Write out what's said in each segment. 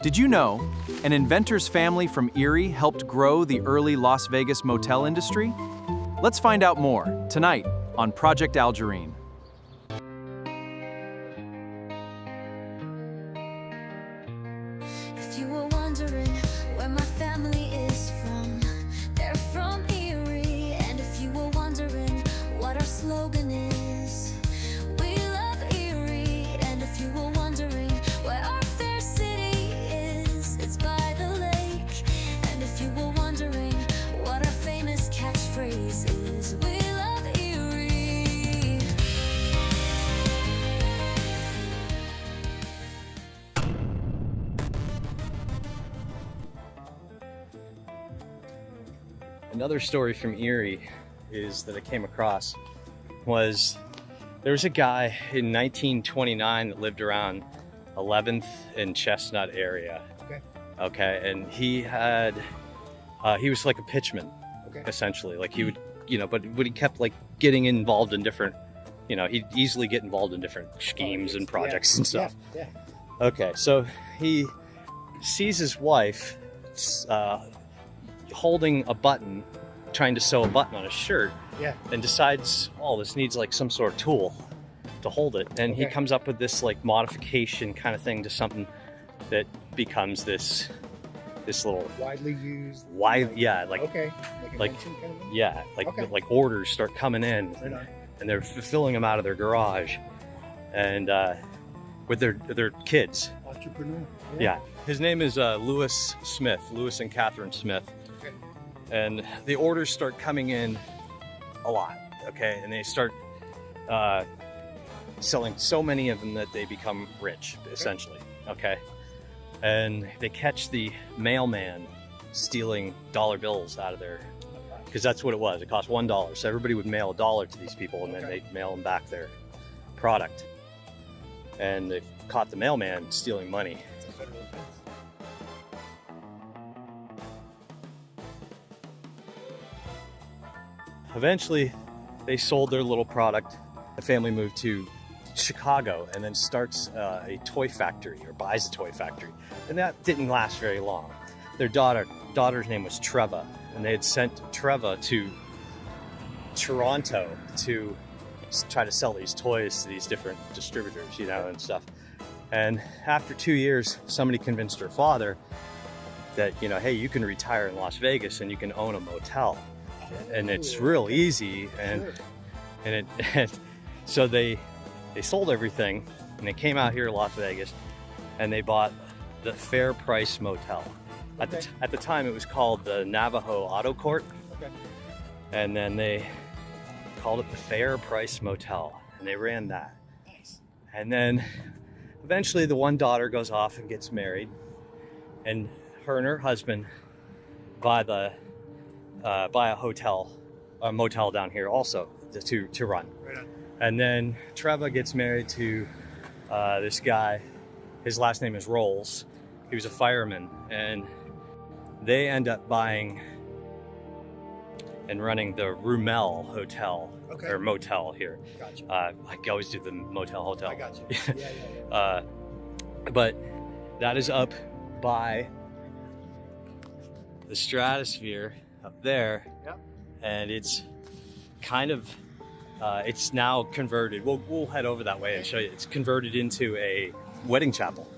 Did you know an inventor's family from Erie helped grow the early Las Vegas motel industry? Let's find out more tonight on Project Algerine. If you were wondering where my family is from, they're from Erie. And if you were wondering what our slogan is, we love Erie. And if you were wondering where our fair city is, it's by the lake. And if you were wondering what our famous catchphrase is, we love Erie. Another story from Erie is that I came across was there was a guy in 1929 that lived around 11th and Chestnut area. Okay, and he was like a pitchman, essentially. Like he would, but he kept like getting involved in different, he'd easily get involved in different schemes and projects and stuff. Okay, so he sees his wife holding a button, trying to sew a button on his shirt, and decides, oh, this needs like some sort of tool to hold it. And he comes up with this like modification kind of thing to something that becomes this little widely used. like Invention kind of thing? like orders start coming in, and they're fulfilling them out of their garage, and with their kids. Entrepreneur. Yeah. His name is Lewis and Katherine Smith. And the orders start coming in a lot, okay? And they start selling so many of them that they become rich, essentially, okay? And they catch the mailman stealing dollar bills out of their, because that's what it was. It cost $1. So everybody would mail $1 to these people, and then they'd mail them back their product. And they caught the mailman stealing money. It's a federal offense. Eventually, they sold their little product. The family moved to Chicago and then starts a toy factory, or buys a toy factory. And that didn't last very long. Their daughter's name was Treva, and they had sent Treva to Toronto to try to sell these toys to these different distributors, and stuff. And after 2 years, somebody convinced her father that, hey, you can retire in Las Vegas and you can own a motel. And it's real easy, and so they sold everything, and they came out here to Las Vegas, and they bought the Fair Price Motel. At the time, it was called the Navajo Auto Court, and then they called it the Fair Price Motel, and they ran that. And then eventually, the one daughter goes off and gets married, and her husband buy a motel down here also to run. Right on. And then Treva gets married to this guy. His last name is Rolls. He was a fireman, and they end up buying and running the Roumel Hotel or motel here. Gotcha. I always do the motel hotel. I got you. Yeah. But that is up by the stratosphere up there, and it's kind of it's now converted. We'll head over that way and show you. It's converted into a wedding chapel.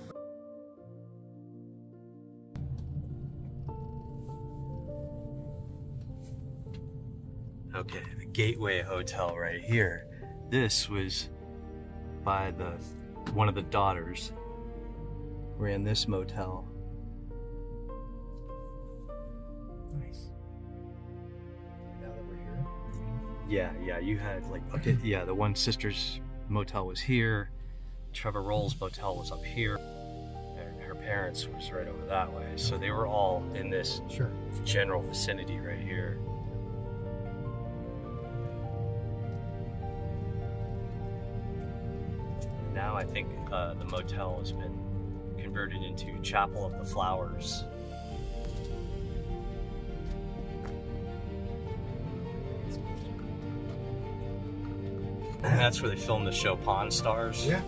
Okay, the Gateway Hotel right here. This was by one of the daughters ran this motel. Nice. Now that we're here. Yeah, you had the one sister's motel was here. Trevor Roll's motel was up here. And her parents was right over that way. So they were all in this general vicinity right here. Now I think the motel has been converted into Chapel of the Flowers. And that's where they filmed the show Pawn Stars. Yeah.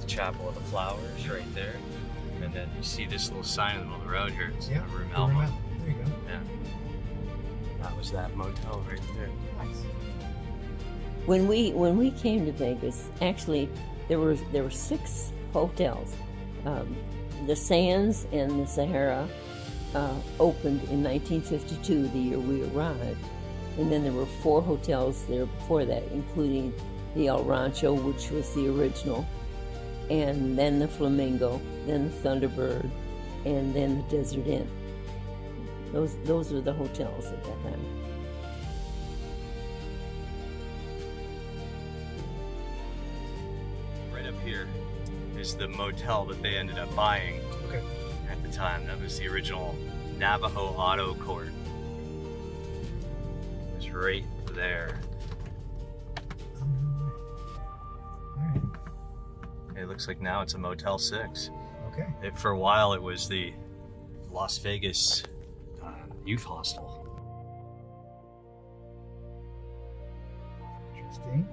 the Chapel of the Flowers right there. And then you see this little sign in the middle of the road here. It's Room Alma. There you go. Yeah. That was that motel right there. Nice. When we came to Vegas, actually there were 6 hotels. The Sands and the Sahara opened in 1952, the year we arrived, and then there were 4 hotels there before that, including the El Rancho, which was the original, and then the Flamingo, then the Thunderbird, and then the Desert Inn. Those were the hotels at that time. Right up here is the motel that they ended up buying Okay. at the time. That was the original Navajo Auto Court. It was right there. All right. It looks like now it's a Motel 6. Okay. For a while it was the Las Vegas youth hostel. Interesting.